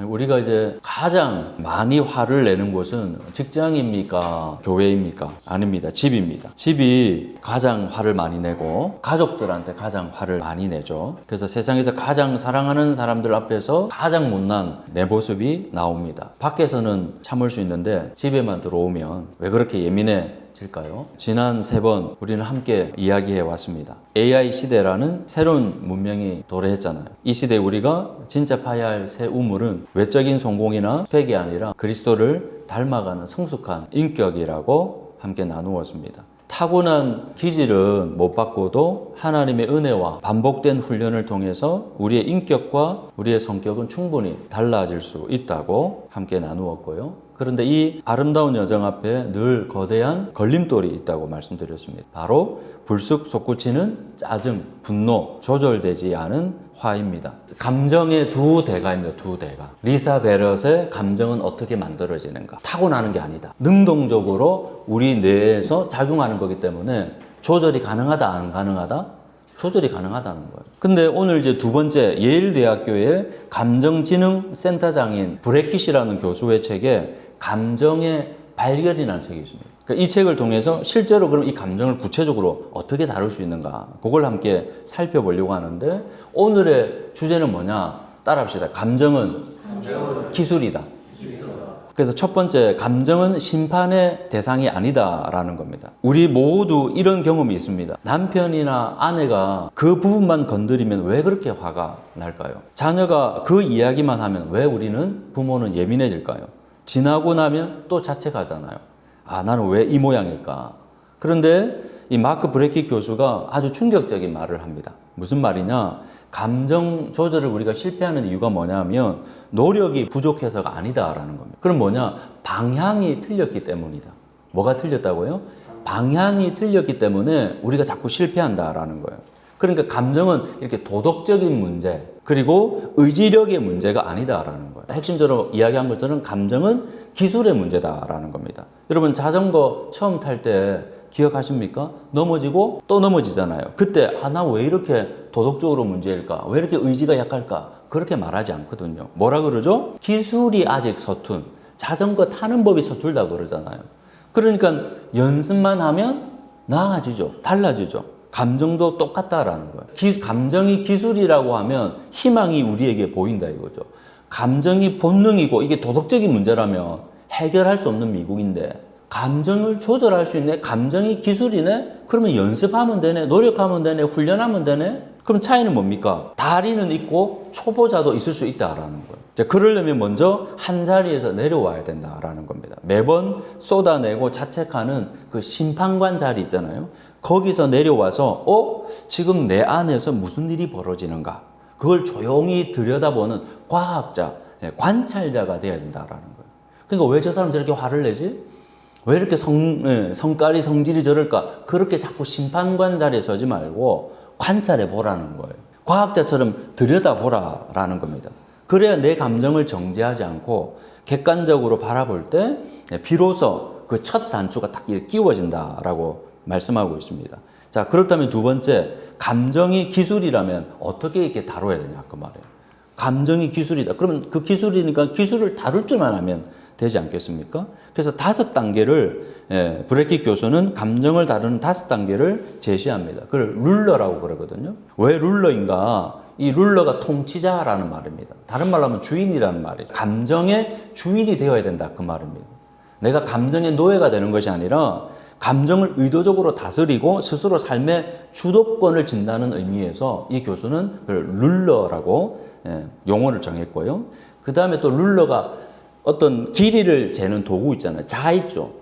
우리가 이제 가장 많이 화를 내는 곳은 직장입니까? 교회입니까? 아닙니다. 집입니다. 집이 가장 화를 많이 내고 가족들한테 가장 화를 많이 내죠. 그래서 세상에서 가장 사랑하는 사람들 앞에서 가장 못난 내 모습이 나옵니다. 밖에서는 참을 수 있는데 집에만 들어오면 왜 그렇게 예민해질까요? 지난 3번 우리는 함께 이야기해 왔습니다. AI 시대라는 새로운 문명이 도래했잖아요. 이 시대에 우리가 진짜 파야 할 새 우물은 외적인 성공이나 스펙이 아니라 그리스도를 닮아가는 성숙한 인격이라고 함께 나누었습니다. 타고난 기질은 못 바꿔도 하나님의 은혜와 반복된 훈련을 통해서 우리의 인격과 우리의 성격은 충분히 달라질 수 있다고 함께 나누었고요. 그런데 이 아름다운 여정 앞에 늘 거대한 걸림돌이 있다고 말씀드렸습니다. 바로 불쑥 솟구치는 짜증, 분노, 조절되지 않은 화입니다. 감정의 두 대가입니다. 두 대가. 리사 베럿의 감정은 어떻게 만들어지는가? 타고나는 게 아니다. 능동적으로 우리 뇌에서 작용하는 거기 때문에 조절이 가능하다, 안 가능하다? 조절이 가능하다는 거예요. 근데 오늘 이제 두 번째 예일대학교의 감정지능센터장인 브래킷이라는 교수의 책에 감정의 발견이라는 책이 있습니다. 그러니까 이 책을 통해서 실제로 그럼 이 감정을 구체적으로 어떻게 다룰 수 있는가 그걸 함께 살펴보려고 하는데 오늘의 주제는 뭐냐? 따라합시다. 감정은 기술이다. 그래서 첫 번째, 감정은 심판의 대상이 아니다라는 겁니다. 우리 모두 이런 경험이 있습니다. 남편이나 아내가 그 부분만 건드리면 왜 그렇게 화가 날까요? 자녀가 그 이야기만 하면 왜 우리는 부모는 예민해질까요? 지나고 나면 또 자책하잖아요. 아, 나는 왜 이 모양일까? 그런데 이 마크 브래킷 교수가 아주 충격적인 말을 합니다. 무슨 말이냐? 감정 조절을 우리가 실패하는 이유가 뭐냐면 노력이 부족해서가 아니다라는 겁니다. 그럼 뭐냐? 방향이 틀렸기 때문이다. 뭐가 틀렸다고요? 방향이 틀렸기 때문에 우리가 자꾸 실패한다라는 거예요. 그러니까 감정은 이렇게 도덕적인 문제 그리고 의지력의 문제가 아니다라는 거예요. 핵심적으로 이야기한 것처럼 감정은 기술의 문제다라는 겁니다. 여러분 자전거 처음 탈 때 기억하십니까? 넘어지고 또 넘어지잖아요. 그때 나 왜 이렇게 도덕적으로 문제일까? 왜 이렇게 의지가 약할까? 그렇게 말하지 않거든요. 뭐라 그러죠? 기술이 아직 서툰, 자전거 타는 법이 서툴다 그러잖아요. 그러니까 연습만 하면 나아지죠. 달라지죠. 감정도 똑같다라는 거예요. 감정이 기술이라고 하면 희망이 우리에게 보인다 이거죠. 감정이 본능이고 이게 도덕적인 문제라면 해결할 수 없는 미국인데 감정을 조절할 수 있네? 감정이 기술이네? 그러면 연습하면 되네? 노력하면 되네? 훈련하면 되네? 그럼 차이는 뭡니까? 달인은 있고 초보자도 있을 수 있다라는 거예요. 자, 그러려면 먼저 한 자리에서 내려와야 된다라는 겁니다. 매번 쏟아내고 자책하는 그 심판관 자리 있잖아요. 거기서 내려와서 지금 내 안에서 무슨 일이 벌어지는가? 그걸 조용히 들여다보는 과학자, 관찰자가 돼야 된다라는 거예요. 그러니까 왜 저 사람 저렇게 화를 내지? 왜 이렇게 성깔이 성질이 저럴까? 그렇게 자꾸 심판관 자리에 서지 말고 관찰해 보라는 거예요. 과학자처럼 들여다보라라는 겁니다. 그래야 내 감정을 정죄하지 않고 객관적으로 바라볼 때 비로소 그 첫 단추가 딱 끼워진다라고 말씀하고 있습니다. 자, 그렇다면 두 번째, 감정이 기술이라면 어떻게 이렇게 다뤄야 되냐 그 말이에요. 감정이 기술이다. 그러면 그 기술이니까 기술을 다룰 줄만 하면 되지 않겠습니까? 그래서 5단계를 브래킷 교수는 감정을 다루는 5단계를 제시합니다. 그걸 룰러라고 그러거든요. 왜 룰러인가? 이 룰러가 통치자라는 말입니다. 다른 말로 하면 주인이라는 말이죠. 감정의 주인이 되어야 된다 그 말입니다. 내가 감정의 노예가 되는 것이 아니라 감정을 의도적으로 다스리고 스스로 삶의 주도권을 진다는 의미에서 이 교수는 그걸 룰러라고 용어를 정했고요. 그 다음에 또 룰러가 어떤 길이를 재는 도구 있잖아요. 자 있죠.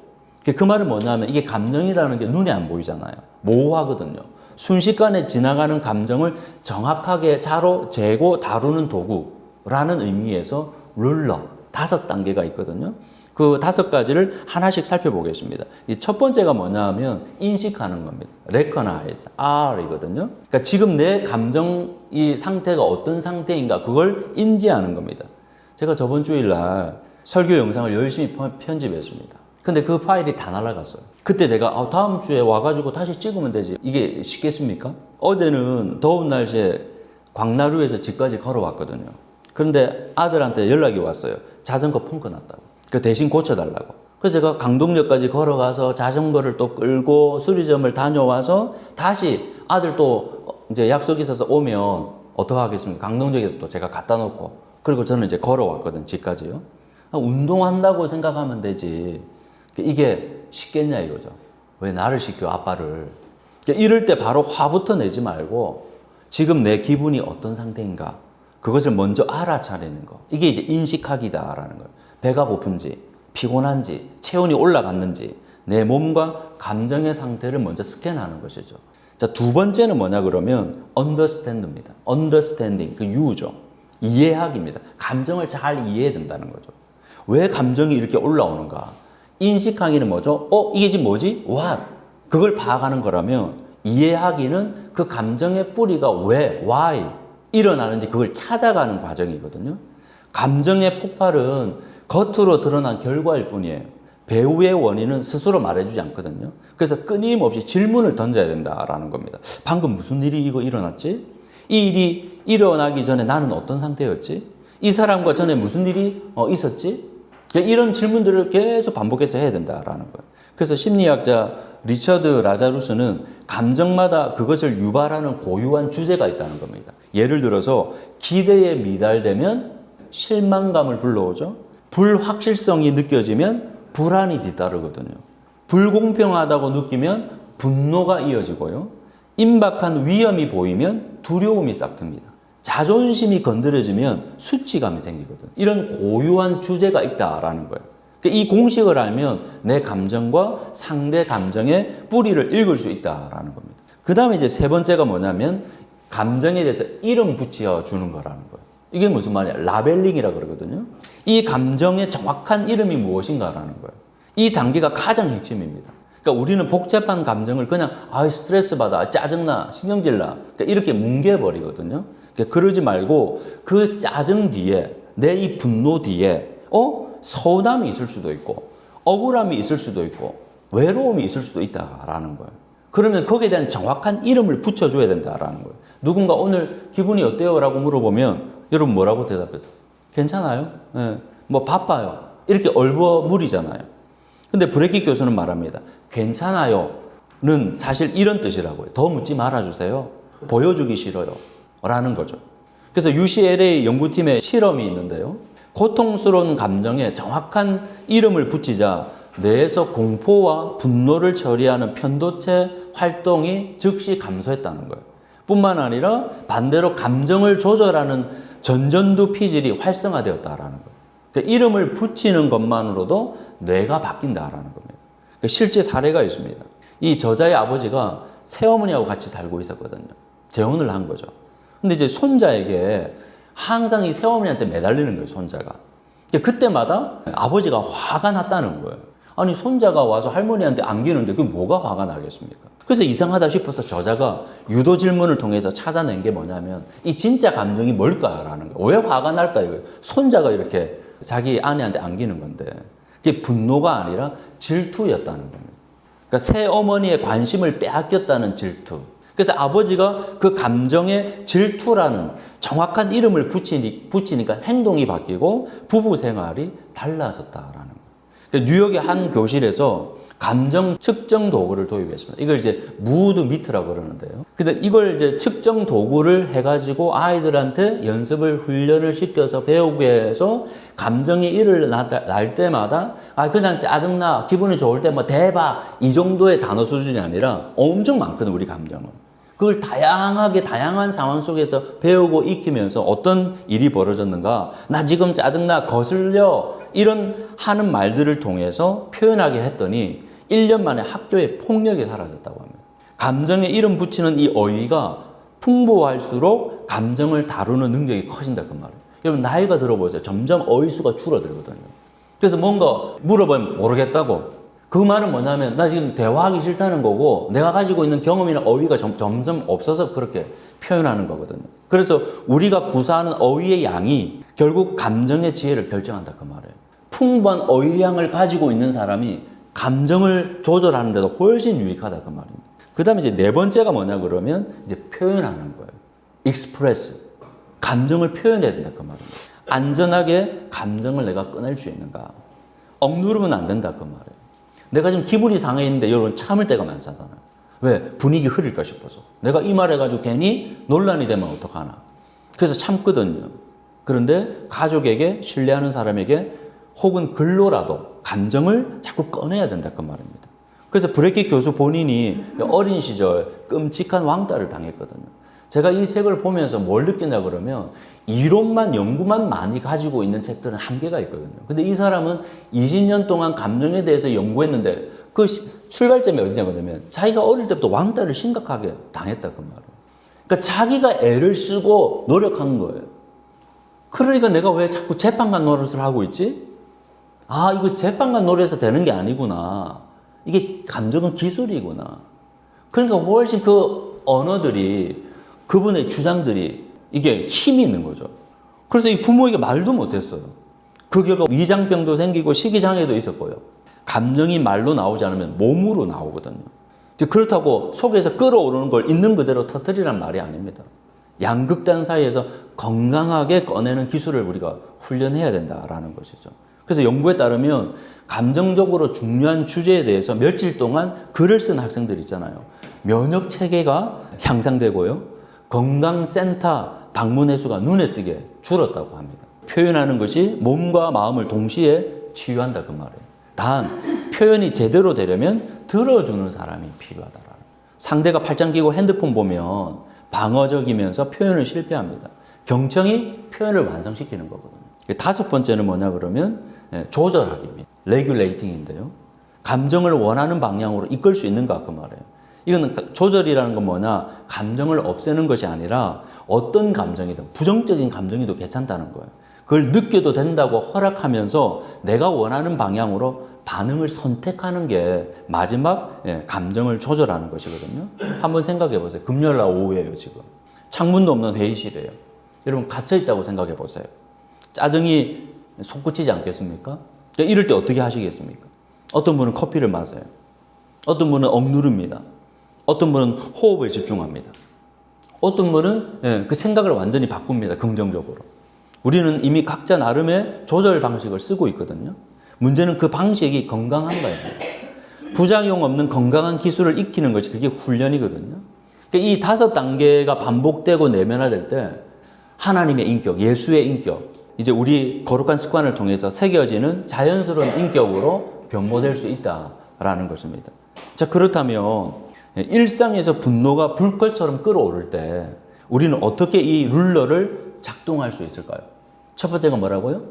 그 말은 뭐냐면 이게 감정이라는 게 눈에 안 보이잖아요. 모호하거든요. 순식간에 지나가는 감정을 정확하게 자로 재고 다루는 도구라는 의미에서 룰러 5단계가 있거든요. 그 5가지를 하나씩 살펴보겠습니다. 이 첫 번째가 뭐냐면 인식하는 겁니다. recognize, R이거든요. 그러니까 지금 내 감정의 상태가 어떤 상태인가 그걸 인지하는 겁니다. 제가 저번 주일날 설교 영상을 열심히 편집했습니다. 근데 그 파일이 다 날아갔어요. 그때 제가 다음 주에 와가지고 다시 찍으면 되지. 이게 쉽겠습니까? 어제는 더운 날씨에 광나루에서 집까지 걸어왔거든요. 그런데 아들한테 연락이 왔어요. 자전거 펑크 났다고. 그 대신 고쳐달라고. 그래서 제가 강동역까지 걸어가서 자전거를 또 끌고 수리점을 다녀와서 다시 아들 또 이제 약속이 있어서 오면 어떡하겠습니까? 강동역에 또 제가 갖다 놓고. 그리고 저는 이제 걸어왔거든, 집까지요. 운동한다고 생각하면 되지. 이게 쉽겠냐 이거죠. 왜 나를 시켜, 아빠를. 이럴 때 바로 화부터 내지 말고 지금 내 기분이 어떤 상태인가. 그것을 먼저 알아차리는 거. 이게 이제 인식하기다라는 거예요. 배가 고픈지, 피곤한지, 체온이 올라갔는지, 내 몸과 감정의 상태를 먼저 스캔하는 것이죠. 자, 두 번째는 뭐냐 그러면 understand입니다. understanding, 그 유죠. 이해하기입니다. 감정을 잘 이해해야 된다는 거죠. 왜 감정이 이렇게 올라오는가? 인식하기는 뭐죠? 이게 지금 뭐지? what? 그걸 파악하는 거라면 이해하기는 그 감정의 뿌리가 왜, why 일어나는지 그걸 찾아가는 과정이거든요. 감정의 폭발은 겉으로 드러난 결과일 뿐이에요. 배후의 원인은 스스로 말해주지 않거든요. 그래서 끊임없이 질문을 던져야 된다라는 겁니다. 방금 무슨 일이 이거 일어났지? 이 일이 일어나기 전에 나는 어떤 상태였지? 이 사람과 전에 무슨 일이 있었지? 이런 질문들을 계속 반복해서 해야 된다라는 거예요. 그래서 심리학자 리처드 라자루스는 감정마다 그것을 유발하는 고유한 주제가 있다는 겁니다. 예를 들어서 기대에 미달되면 실망감을 불러오죠. 불확실성이 느껴지면 불안이 뒤따르거든요. 불공평하다고 느끼면 분노가 이어지고요. 임박한 위험이 보이면 두려움이 싹틉니다. 자존심이 건드려지면 수치감이 생기거든. 이런 고유한 주제가 있다라는 거예요. 이 공식을 알면 내 감정과 상대 감정의 뿌리를 읽을 수 있다라는 겁니다. 그 다음에 이제 세 번째가 뭐냐면 감정에 대해서 이름 붙여 주는 거라는 거예요. 이게 무슨 말이야? 라벨링이라 그러거든요. 이 감정의 정확한 이름이 무엇인가라는 거예요. 이 단계가 가장 핵심입니다. 그러니까 우리는 복잡한 감정을 그냥 스트레스 받아, 짜증나, 신경질 나 이렇게 뭉개버리거든요. 그러니까 그러지 말고 그 짜증 뒤에 내 이 분노 뒤에 서운함이 있을 수도 있고 억울함이 있을 수도 있고 외로움이 있을 수도 있다라는 거예요. 그러면 거기에 대한 정확한 이름을 붙여줘야 된다라는 거예요. 누군가 오늘 기분이 어때요? 라고 물어보면 여러분 뭐라고 대답해요? 괜찮아요? 네. 뭐 바빠요. 이렇게 얼버무리잖아요. 근데 브레이키 교수는 말합니다. 괜찮아요는 사실 이런 뜻이라고요. 더 묻지 말아주세요. 보여주기 싫어요. 라는 거죠. 그래서 UCLA 연구팀의 실험이 있는데요. 고통스러운 감정에 정확한 이름을 붙이자 뇌에서 공포와 분노를 처리하는 편도체 활동이 즉시 감소했다는 거예요. 뿐만 아니라 반대로 감정을 조절하는 전전두 피질이 활성화되었다라는 거예요. 그러니까 이름을 붙이는 것만으로도 뇌가 바뀐다라는 겁니다. 그러니까 실제 사례가 있습니다. 이 저자의 아버지가 새어머니하고 같이 살고 있었거든요. 재혼을 한 거죠. 근데 이제 손자에게 항상 이 새어머니한테 매달리는 거예요, 손자가. 그때마다 아버지가 화가 났다는 거예요. 아니, 손자가 와서 할머니한테 안기는데 그게 뭐가 화가 나겠습니까? 그래서 이상하다 싶어서 저자가 유도 질문을 통해서 찾아낸 게 뭐냐면 이 진짜 감정이 뭘까라는 거예요. 왜 화가 날까 이거예요. 손자가 이렇게 자기 아내한테 안기는 건데 그게 분노가 아니라 질투였다는 겁니다. 그러니까 새어머니의 관심을 빼앗겼다는 질투. 그래서 아버지가 그 감정에 질투라는 정확한 이름을 붙이니까 행동이 바뀌고 부부 생활이 달라졌다라는 거예요. 그러니까 뉴욕의 한 교실에서 감정 측정 도구를 도입했습니다. 이걸 이제 무드 미트라고 그러는데요. 근데 이걸 이제 측정 도구를 해가지고 아이들한테 연습을 훈련을 시켜서 배우게 해서 감정이 일어날 때마다 그냥 짜증나, 기분이 좋을 때 뭐 대박 이 정도의 단어 수준이 아니라 엄청 많거든 우리 감정은. 그걸 다양한 상황 속에서 배우고 익히면서 어떤 일이 벌어졌는가, 나 지금 짜증나, 거슬려 이런 하는 말들을 통해서 표현하게 했더니 1년 만에 학교에 폭력이 사라졌다고 합니다. 감정에 이름 붙이는 이 어휘가 풍부할수록 감정을 다루는 능력이 커진다 그 말이에요. 여러분 나이가 들어보세요. 점점 어휘 수가 줄어들거든요. 그래서 뭔가 물어보면 모르겠다고. 그 말은 뭐냐면 나 지금 대화하기 싫다는 거고 내가 가지고 있는 경험이나 어휘가 점점 없어서 그렇게 표현하는 거거든요. 그래서 우리가 구사하는 어휘의 양이 결국 감정의 지혜를 결정한다 그 말이에요. 풍부한 어휘량을 가지고 있는 사람이 감정을 조절하는 데도 훨씬 유익하다 그 말입니다. 그 다음에 이제 네 번째가 뭐냐 그러면 이제 표현하는 거예요. express. 감정을 표현해야 된다 그 말입니다. 안전하게 감정을 내가 꺼낼 수 있는가. 억누르면 안 된다 그 말이에요. 내가 지금 기분이 상해 있는데 여러분 참을 때가 많잖아요. 왜? 분위기 흐릴까 싶어서. 내가 이 말해가지고 괜히 논란이 되면 어떡하나. 그래서 참거든요. 그런데 가족에게, 신뢰하는 사람에게 혹은 글로라도 감정을 자꾸 꺼내야 된다 그 말입니다. 그래서 브레키 교수 본인이 어린 시절 끔찍한 왕따를 당했거든요. 제가 이 책을 보면서 뭘 느끼냐 그러면 이론만 연구만 많이 가지고 있는 책들은 한계가 있거든요. 근데 이 사람은 20년 동안 감정에 대해서 연구했는데 그 출발점이 어디냐 그러면 자기가 어릴 때부터 왕따를 심각하게 당했다 그 말이에요. 그러니까 자기가 애를 쓰고 노력한 거예요. 그러니까 내가 왜 자꾸 재판관 노릇을 하고 있지? 아, 이거 재판관 노릇에서 되는 게 아니구나. 이게 감정은 기술이구나. 그러니까 훨씬 그 언어들이, 그분의 주장들이 이게 힘이 있는 거죠. 그래서 이 부모에게 말도 못했어요. 그 결과 위장병도 생기고 식이장애도 있었고요. 감정이 말로 나오지 않으면 몸으로 나오거든요. 그렇다고 속에서 끓어오르는 걸 있는 그대로 터뜨리란 말이 아닙니다. 양극단 사이에서 건강하게 꺼내는 기술을 우리가 훈련해야 된다라는 것이죠. 그래서 연구에 따르면 감정적으로 중요한 주제에 대해서 며칠 동안 글을 쓴 학생들 있잖아요. 면역 체계가 향상되고요. 건강센터 방문 횟수가 눈에 띄게 줄었다고 합니다. 표현하는 것이 몸과 마음을 동시에 치유한다 그 말이에요. 단 표현이 제대로 되려면 들어주는 사람이 필요하다라는. 상대가 팔짱 끼고 핸드폰 보면 방어적이면서 표현을 실패합니다. 경청이 표현을 완성시키는 거거든요. 5번째는 뭐냐 그러면 조절하기입니다. regulating인데요. 감정을 원하는 방향으로 이끌 수 있는가 그 말이에요. 이거는 조절이라는 건 뭐냐, 감정을 없애는 것이 아니라 어떤 감정이든 부정적인 감정이도 괜찮다는 거예요. 그걸 느껴도 된다고 허락하면서 내가 원하는 방향으로 반응을 선택하는 게 마지막 감정을 조절하는 것이거든요. 한번 생각해 보세요. 금요일 날 오후에요 지금. 창문도 없는 회의실이에요. 여러분 갇혀있다고 생각해 보세요. 짜증이 솟구치지 않겠습니까? 이럴 때 어떻게 하시겠습니까? 어떤 분은 커피를 마세요. 어떤 분은 억누릅니다. 어떤 분은 호흡에 집중합니다. 어떤 분은 그 생각을 완전히 바꿉니다. 긍정적으로. 우리는 이미 각자 나름의 조절 방식을 쓰고 있거든요. 문제는 그 방식이 건강한가요? 부작용 없는 건강한 기술을 익히는 것이 그게 훈련이거든요. 그러니까 이 5단계가 반복되고 내면화될 때 하나님의 인격, 예수의 인격, 이제 우리 거룩한 습관을 통해서 새겨지는 자연스러운 인격으로 변모될 수 있다라는 것입니다. 자, 그렇다면 일상에서 분노가 불꽃처럼 끓어오를 때 우리는 어떻게 이 룰러를 작동할 수 있을까요? 첫 번째가 뭐라고요?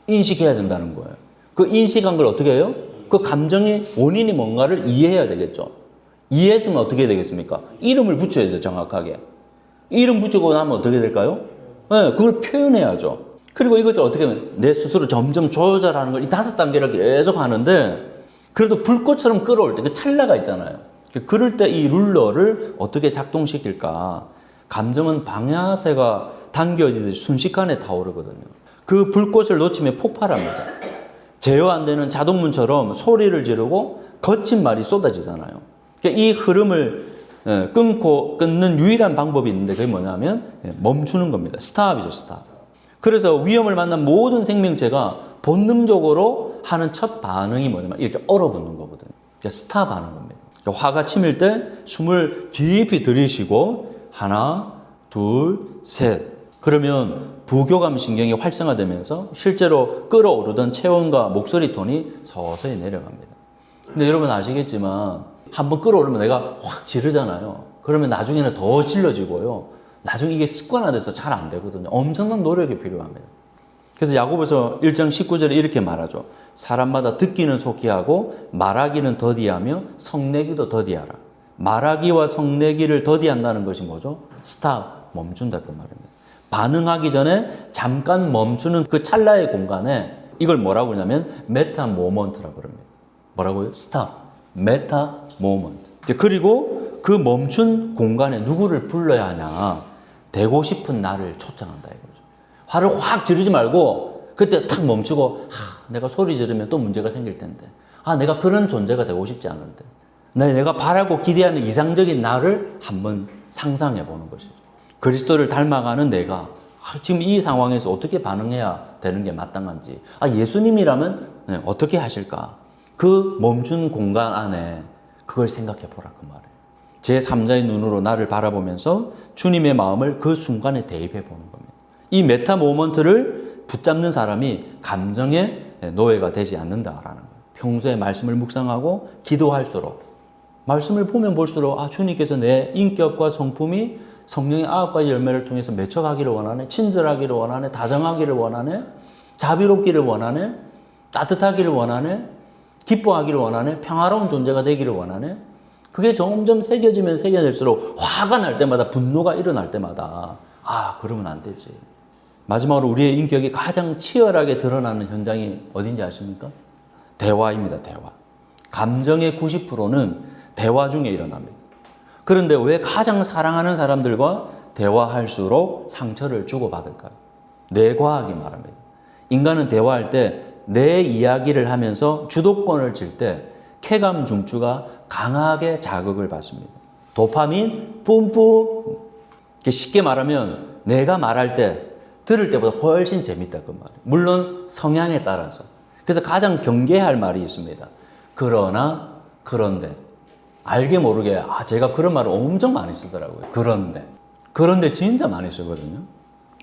인식해야 된다는 거예요. 그 인식한 걸 어떻게 해요? 그 감정의 원인이 뭔가를 이해해야 되겠죠. 이해했으면 어떻게 되겠습니까? 이름을 붙여야죠, 정확하게. 이름 붙이고 나면 어떻게 될까요? 네, 그걸 표현해야죠. 그리고 이것을 어떻게 하면 내 스스로 점점 조절하는 걸 이 5단계를 계속 하는데 그래도 불꽃처럼 끓어올 때 그 찰나가 있잖아요. 그럴 때 이 룰러를 어떻게 작동시킬까? 감정은 방아쇠가 당겨지듯이 순식간에 타오르거든요. 그 불꽃을 놓치면 폭발합니다. 제어 안 되는 자동문처럼 소리를 지르고 거친 말이 쏟아지잖아요. 그러니까 이 흐름을 끊는 유일한 방법이 있는데 그게 뭐냐면 멈추는 겁니다. 스탑이죠, 스탑. 그래서 위험을 만난 모든 생명체가 본능적으로 하는 첫 반응이 뭐냐면 이렇게 얼어붙는 거거든요. 그러니까 스탑하는 겁니다. 그러니까 화가 치밀 때 숨을 깊이 들이쉬고 하나, 둘, 셋. 그러면 부교감 신경이 활성화되면서 실제로 끌어오르던 체온과 목소리 톤이 서서히 내려갑니다. 근데 여러분 아시겠지만 한번 끌어오르면 내가 확 지르잖아요. 그러면 나중에는 더 질러지고요. 나중에 이게 습관화돼서 잘 안 되거든요. 엄청난 노력이 필요합니다. 그래서 야고보서 1장 19절에 이렇게 말하죠. 사람마다 듣기는 속히 하고 말하기는 더디하며 성내기도 더디하라. 말하기와 성내기를 더디한다는 것이 뭐죠? 스탑, 멈춘다 그 말입니다. 반응하기 전에 잠깐 멈추는 그 찰나의 공간에 이걸 뭐라고 하냐면 메타 모먼트라고 합니다. 뭐라고요? 스탑, 메타 모먼트. 그리고 그 멈춘 공간에 누구를 불러야 하냐? 되고 싶은 나를 초청한다 이거죠. 화를 확 지르지 말고 그때 탁 멈추고 내가 소리 지르면 또 문제가 생길 텐데 내가 그런 존재가 되고 싶지 않은데 내가 바라고 기대하는 이상적인 나를 한번 상상해 보는 것이죠. 그리스도를 닮아가는 내가 지금 이 상황에서 어떻게 반응해야 되는 게 마땅한지, 예수님이라면 어떻게 하실까? 그 멈춘 공간 안에 그걸 생각해 보라 그 말이에요. 제3자의 눈으로 나를 바라보면서 주님의 마음을 그 순간에 대입해 보는 겁니다. 이 메타 모먼트를 붙잡는 사람이 감정의 노예가 되지 않는다라는 거예요. 평소에 말씀을 묵상하고 기도할수록, 말씀을 보면 볼수록 주님께서 내 인격과 성품이 성령의 9가지 열매를 통해서 맺혀가기를 원하네, 친절하기를 원하네, 다정하기를 원하네, 자비롭기를 원하네, 따뜻하기를 원하네, 기뻐하기를 원하네, 평화로운 존재가 되기를 원하네. 그게 점점 새겨지면 새겨질수록 화가 날 때마다, 분노가 일어날 때마다 그러면 안 되지. 마지막으로 우리의 인격이 가장 치열하게 드러나는 현장이 어딘지 아십니까? 대화입니다. 대화. 감정의 90%는 대화 중에 일어납니다. 그런데 왜 가장 사랑하는 사람들과 대화할수록 상처를 주고받을까요? 내과학이 말합니다. 인간은 대화할 때 내 이야기를 하면서 주도권을 질 때 쾌감 중추가 강하게 자극을 받습니다. 도파민 뿜뿜. 쉽게 말하면 내가 말할 때 들을 때보다 훨씬 재밌다 그 말이에요. 물론 성향에 따라서. 그래서 가장 경계할 말이 있습니다. 그러나 그런데. 알게 모르게 제가 그런 말을 엄청 많이 쓰더라고요. 그런데 진짜 많이 쓰거든요.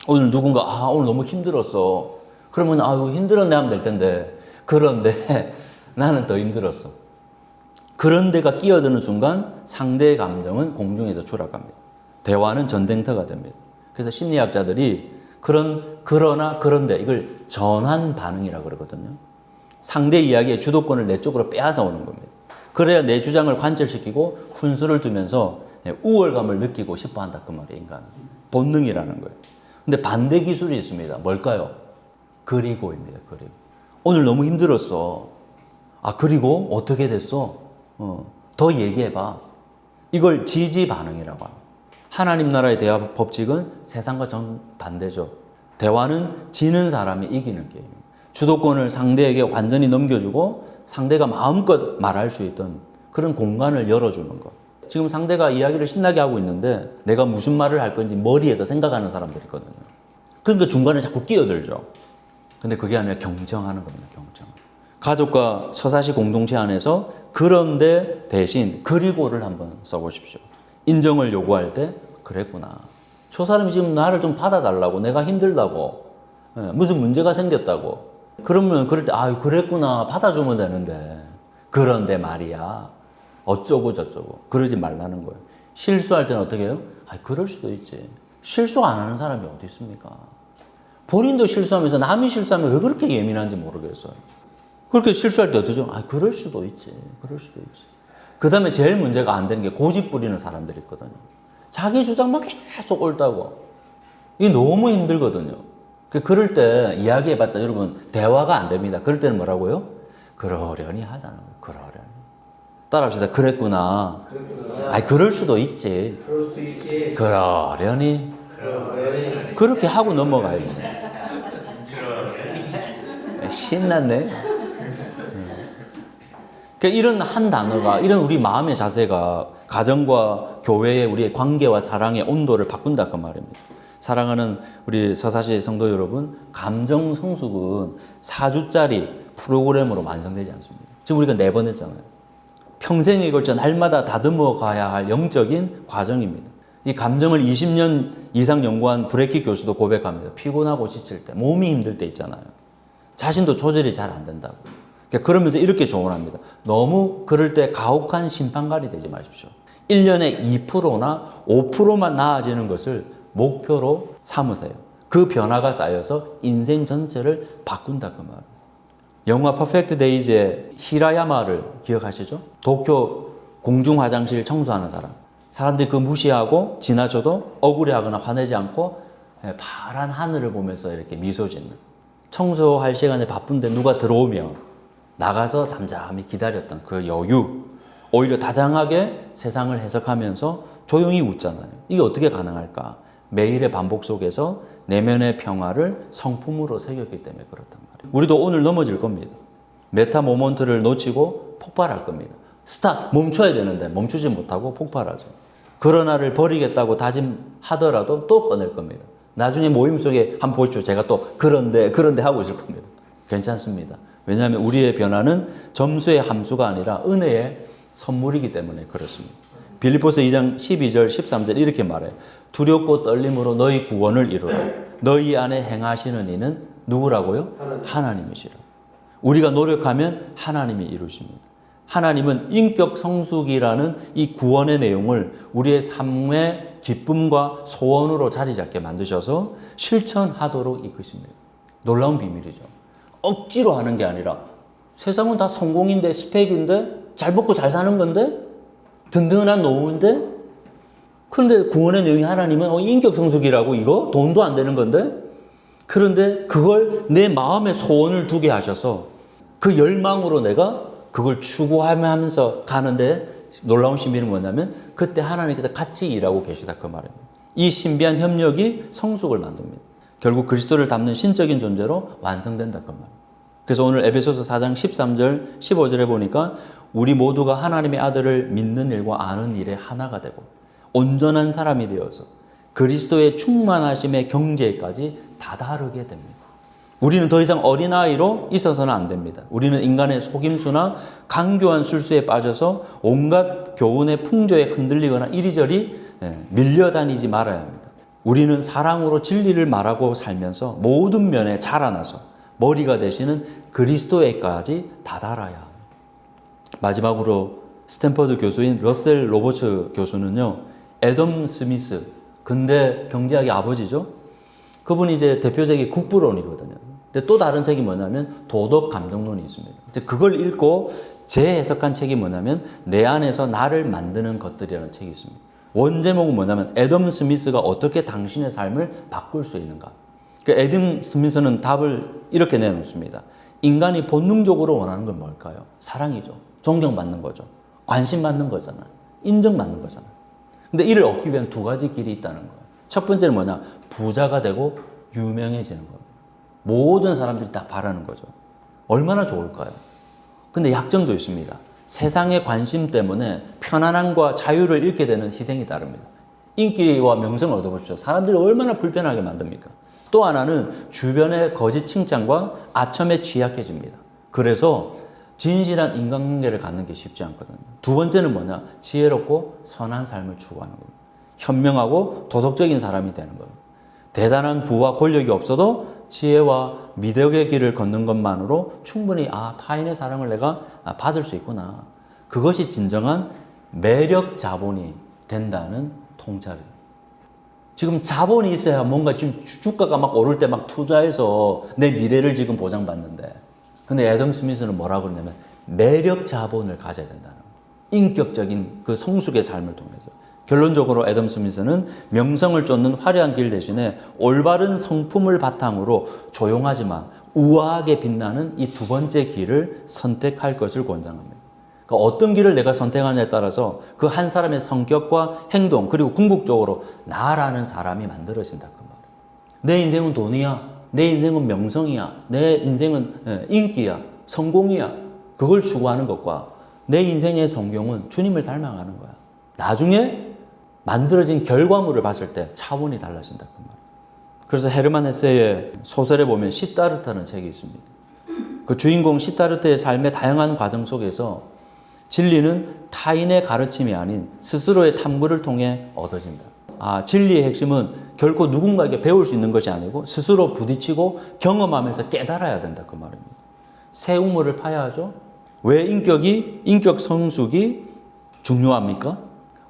오늘 누군가 오늘 너무 힘들었어. 그러면 힘들었네 하면 될 텐데, 그런데 나는 더 힘들었어. 그런데가 끼어드는 순간 상대의 감정은 공중에서 추락합니다. 대화는 전쟁터가 됩니다. 그래서 심리학자들이 그러나 그런데 이걸 전환 반응이라고 그러거든요. 상대 이야기의 주도권을 내 쪽으로 빼앗아 오는 겁니다. 그래야 내 주장을 관철시키고 훈수를 두면서 우월감을 느끼고 싶어 한다 그 말이에요. 인간은 본능이라는 거예요. 근데 반대 기술이 있습니다. 뭘까요? 그리고입니다. 그리고. 오늘 너무 힘들었어. 그리고 어떻게 됐어? 더 얘기해봐. 이걸 지지 반응이라고 합니다. 하나님 나라의 대화 법칙은 세상과 정반대죠. 대화는 지는 사람이 이기는 게임입니다. 주도권을 상대에게 완전히 넘겨주고 상대가 마음껏 말할 수 있던 그런 공간을 열어주는 것. 지금 상대가 이야기를 신나게 하고 있는데 내가 무슨 말을 할 건지 머리에서 생각하는 사람들이 있거든요. 그러니까 중간에 자꾸 끼어들죠. 근데 그게 아니라 경청하는 겁니다. 경청. 가족과 서사시 공동체 안에서 그런데 대신 그리고를 한번 써보십시오. 인정을 요구할 때 그랬구나. 저 사람이 지금 나를 좀 받아달라고, 내가 힘들다고, 무슨 문제가 생겼다고. 그러면 그럴 때 그랬구나 받아주면 되는데, 그런데 말이야 어쩌고 저쩌고 그러지 말라는 거예요. 실수할 때는 어떻게 해요? 그럴 수도 있지. 실수 안 하는 사람이 어디 있습니까? 본인도 실수하면서 남이 실수하면 왜 그렇게 예민한지 모르겠어요. 그렇게 실수할 때 어떠죠? 그럴 수도 있지. 그럴 수도 있지. 그 다음에 제일 문제가 안 되는 게 고집 부리는 사람들이 있거든요. 자기 주장만 계속 옳다고. 이게 너무 힘들거든요. 그럴 때 이야기해봤자 여러분 대화가 안 됩니다. 그럴 때는 뭐라고요? 그러려니 하잖아요. 그러려니. 따라합시다. 그랬구나. 그럴 수도 있지. 그러려니. 그렇게 하고 넘어가야 돼. 신났네. 그러니까 이런 한 단어가, 이런 우리 마음의 자세가 가정과 교회의 우리의 관계와 사랑의 온도를 바꾼다 그 말입니다. 사랑하는 우리 서사시 성도 여러분, 감정 성숙은 4주짜리 프로그램으로 완성되지 않습니다. 지금 우리가 4번 했잖아요. 평생에 걸쳐 날마다 다듬어 가야 할 영적인 과정입니다. 이 감정을 20년 이상 연구한 브레키 교수도 고백합니다. 피곤하고 지칠 때, 몸이 힘들 때 있잖아요. 자신도 조절이 잘 안 된다고. 그러면서 이렇게 조언합니다. 너무 그럴 때 가혹한 심판관이 되지 마십시오. 1년에 2%나 5%만 나아지는 것을 목표로 삼으세요. 그 변화가 쌓여서 인생 전체를 바꾼다 그 말. 영화 퍼펙트 데이즈의 히라야마를 기억하시죠? 도쿄 공중 화장실 청소하는 사람. 사람들이 그 무시하고 지나쳐도 억울해하거나 화내지 않고 파란 하늘을 보면서 이렇게 미소 짓는. 청소할 시간에 바쁜데 누가 들어오면 나가서 잠잠히 기다렸던 그 여유. 오히려 다장하게 세상을 해석하면서 조용히 웃잖아요. 이게 어떻게 가능할까? 매일의 반복 속에서 내면의 평화를 성품으로 새겼기 때문에 그렇단 말이에요. 우리도 오늘 넘어질 겁니다. 메타 모먼트를 놓치고 폭발할 겁니다. 스탑! 멈춰야 되는데 멈추지 못하고 폭발하죠. 그러나를 버리겠다고 다짐하더라도 또 꺼낼 겁니다. 나중에 모임 속에 한번 보십시오. 제가 또 그런데 하고 있을 겁니다. 괜찮습니다. 왜냐하면 우리의 변화는 점수의 함수가 아니라 은혜의 선물이기 때문에 그렇습니다. 빌립보서 2장 12절 13절 이렇게 말해요. 두렵고 떨림으로 너희 구원을 이루라. 너희 안에 행하시는 이는 누구라고요? 하나님이시라. 우리가 노력하면 하나님이 이루십니다. 하나님은 인격 성숙이라는 이 구원의 내용을 우리의 삶의 기쁨과 소원으로 자리 잡게 만드셔서 실천하도록 이끄십니다. 놀라운 비밀이죠. 억지로 하는 게 아니라 세상은 다 성공인데 스펙인데 잘 먹고 잘 사는 건데 든든한 노후인데 그런데 구원의 내용이 하나님은 인격 성숙이라고 이거 돈도 안 되는 건데 그런데 그걸 내 마음의 소원을 두게 하셔서 그 열망으로 내가 그걸 추구하면서 가는데 놀라운 신비는 뭐냐면 그때 하나님께서 같이 일하고 계시다 그 말입니다. 이 신비한 협력이 성숙을 만듭니다. 결국 그리스도를 담는 신적인 존재로 완성된다 그 말입니다. 그래서 오늘 에베소서 4장 13절 15절에 보니까 우리 모두가 하나님의 아들을 믿는 일과 아는 일에 하나가 되고 온전한 사람이 되어서 그리스도의 충만하심의 경제까지 다다르게 됩니다. 우리는 더 이상 어린아이로 있어서는 안 됩니다. 우리는 인간의 속임수나 강교한 술수에 빠져서 온갖 교훈의 풍조에 흔들리거나 이리저리 밀려다니지 말아야 합니다. 우리는 사랑으로 진리를 말하고 살면서 모든 면에 자라나서 머리가 되시는 그리스도에까지 다다라야 합니다. 마지막으로 스탠퍼드 교수인 러셀 로버츠 교수는요, 애덤 스미스, 근대 경제학의 아버지죠. 그분이 이제 대표적인 국부론이거든요. 근데 또 다른 책이 뭐냐면 도덕 감정론이 있습니다. 이제 그걸 읽고 재해석한 책이 뭐냐면 내 안에서 나를 만드는 것들이라는 책이 있습니다. 원제목은 뭐냐면 애덤 스미스가 어떻게 당신의 삶을 바꿀 수 있는가. 그러니까 애덤 스미스는 답을 이렇게 내놓습니다. 인간이 본능적으로 원하는 건 뭘까요? 사랑이죠. 존경받는 거죠. 관심받는 거잖아요. 인정받는 거잖아요. 근데 이를 얻기 위한 두 가지 길이 있다는 거예요. 첫 번째는 뭐냐? 부자가 되고 유명해지는 겁니다. 모든 사람들이 다 바라는 거죠. 얼마나 좋을까요? 근데 약점도 있습니다. 세상의 관심 때문에 편안함과 자유를 잃게 되는 희생이 따릅니다. 인기와 명성을 얻어보십시오. 사람들이 얼마나 불편하게 만듭니까? 또 하나는 주변의 거짓 칭찬과 아첨에 취약해집니다. 그래서 진실한 인간관계를 갖는 게 쉽지 않거든요. 두 번째는 뭐냐? 지혜롭고 선한 삶을 추구하는 겁니다. 현명하고 도덕적인 사람이 되는 거예요. 대단한 부와 권력이 없어도 지혜와 미덕의 길을 걷는 것만으로 충분히 타인의 사랑을 내가 받을 수 있구나. 그것이 진정한 매력 자본이 된다는 통찰이에요. 지금 자본이 있어야 뭔가 지금 주가가 막 오를 때 막 투자해서 내 미래를 지금 보장받는데 근데 애덤 스미스는 뭐라고 그러냐면 매력 자본을 가져야 된다는 거예요. 인격적인 그 성숙의 삶을 통해서. 결론적으로 애덤 스미스는 명성을 쫓는 화려한 길 대신에 올바른 성품을 바탕으로 조용하지만 우아하게 빛나는 이 두 번째 길을 선택할 것을 권장합니다. 그러니까 어떤 길을 내가 선택하냐에 따라서 그 한 사람의 성격과 행동 그리고 궁극적으로 나라는 사람이 만들어진다 그 말이에요. 내 인생은 돈이야. 내 인생은 명성이야. 내 인생은 인기야. 성공이야. 그걸 추구하는 것과 내 인생의 성경은 주님을 닮아가는 거야. 나중에 만들어진 결과물을 봤을 때 차원이 달라진다 그 말이에요. 그래서 헤르만 헤세의 소설에 보면 시타르타는 책이 있습니다. 그 주인공 시타르트의 삶의 다양한 과정 속에서 진리는 타인의 가르침이 아닌 스스로의 탐구를 통해 얻어진다. 진리의 핵심은 결코 누군가에게 배울 수 있는 것이 아니고 스스로 부딪히고 경험하면서 깨달아야 된다 그 말입니다. 새 우물을 파야 하죠. 왜 인격 성숙이 중요합니까?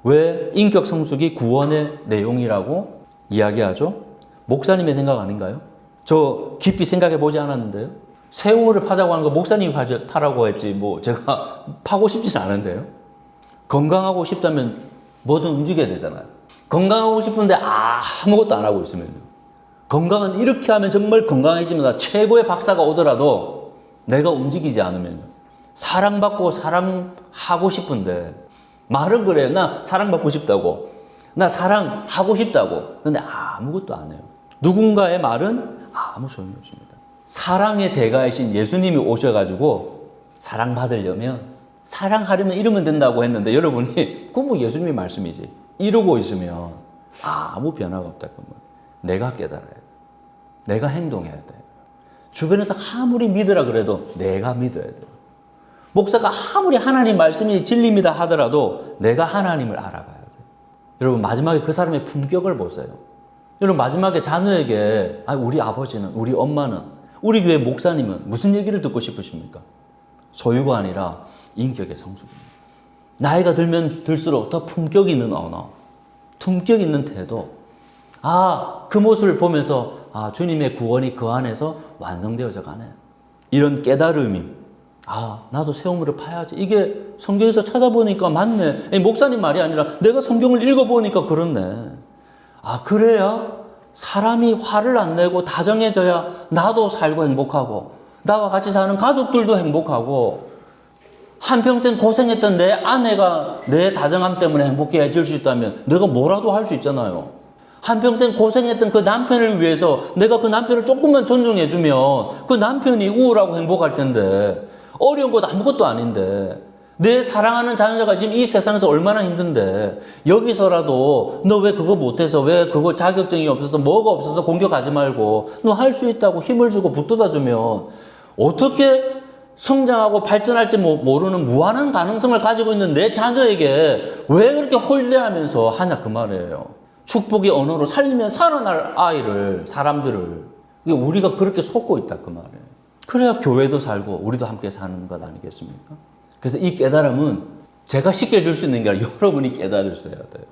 왜 인격 성숙이 구원의 내용이라고 이야기하죠? 목사님의 생각 아닌가요? 저 깊이 생각해 보지 않았는데요. 새 우물을 파자고 하는 거 목사님이 파라고 했지 뭐 제가 파고 싶진 않은데요. 건강하고 싶다면 뭐든 움직여야 되잖아요. 건강하고 싶은데 아무것도 안 하고 있으면요. 건강은 이렇게 하면 정말 건강해집니다. 최고의 박사가 오더라도 내가 움직이지 않으면 사랑받고 사랑하고 싶은데 말은 그래요. 나 사랑받고 싶다고. 나 사랑하고 싶다고. 근데 아무것도 안 해요. 누군가의 말은 아무 소용이 없습니다. 사랑의 대가이신 예수님이 오셔가지고 사랑받으려면 사랑하려면 이러면 된다고 했는데 여러분이 그건 뭐 예수님의 말씀이지. 이러고 있으면 아무 변화가 없다. 내가 깨달아야 돼. 내가 행동해야 돼. 주변에서 아무리 믿으라 그래도 내가 믿어야 돼. 목사가 아무리 하나님 말씀이 진리입니다 하더라도 내가 하나님을 알아가야 돼. 여러분 마지막에 그 사람의 품격을 보세요. 여러분 마지막에 자녀에게 우리 아버지는, 우리 엄마는, 우리 교회 목사님은 무슨 얘기를 듣고 싶으십니까? 소유가 아니라 인격의 성숙입니다. 나이가 들면 들수록 더 품격 있는 언어, 품격 있는 태도, 그 모습을 보면서 주님의 구원이 그 안에서 완성되어져 가네. 이런 깨달음이 나도 새우물을 파야지. 이게 성경에서 찾아보니까 맞네. 목사님 말이 아니라 내가 성경을 읽어보니까 그렇네. 그래야 사람이 화를 안 내고 다정해져야 나도 살고 행복하고 나와 같이 사는 가족들도 행복하고 한평생 고생했던 내 아내가 내 다정함 때문에 행복해질 수 있다면 내가 뭐라도 할 수 있잖아요. 한평생 고생했던 그 남편을 위해서 내가 그 남편을 조금만 존중해주면 그 남편이 우울하고 행복할 텐데, 어려운 것 아무것도 아닌데, 내 사랑하는 자녀가 지금 이 세상에서 얼마나 힘든데 여기서라도 너 왜 그거 못해서, 왜 그거 자격증이 없어서, 뭐가 없어서 공격하지 말고 너 할 수 있다고 힘을 주고 붙들어주면 어떻게 성장하고 발전할지 모르는 무한한 가능성을 가지고 있는 내 자녀에게 왜 그렇게 홀대하면서 하냐 그 말이에요. 축복의 언어로 살리면 살아날 아이를, 사람들을 우리가 그렇게 속고 있다 그 말이에요. 그래야 교회도 살고 우리도 함께 사는 것 아니겠습니까? 그래서 이 깨달음은 제가 쉽게 줄 수 있는 게 아니라 여러분이 깨달으셔야 돼요.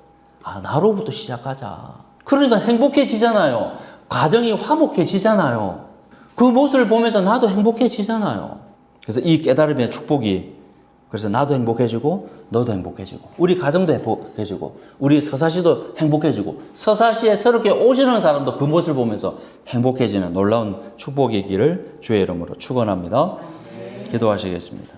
나로부터 시작하자. 그러니까 행복해지잖아요. 가정이 화목해지잖아요. 그 모습을 보면서 나도 행복해지잖아요. 그래서 이 깨달음의 축복이, 그래서 나도 행복해지고 너도 행복해지고 우리 가정도 행복해지고 우리 서사시도 행복해지고 서사시에 새롭게 오시는 사람도 그 모습을 보면서 행복해지는 놀라운 축복이기를 주의 이름으로 축원합니다. 기도하시겠습니다.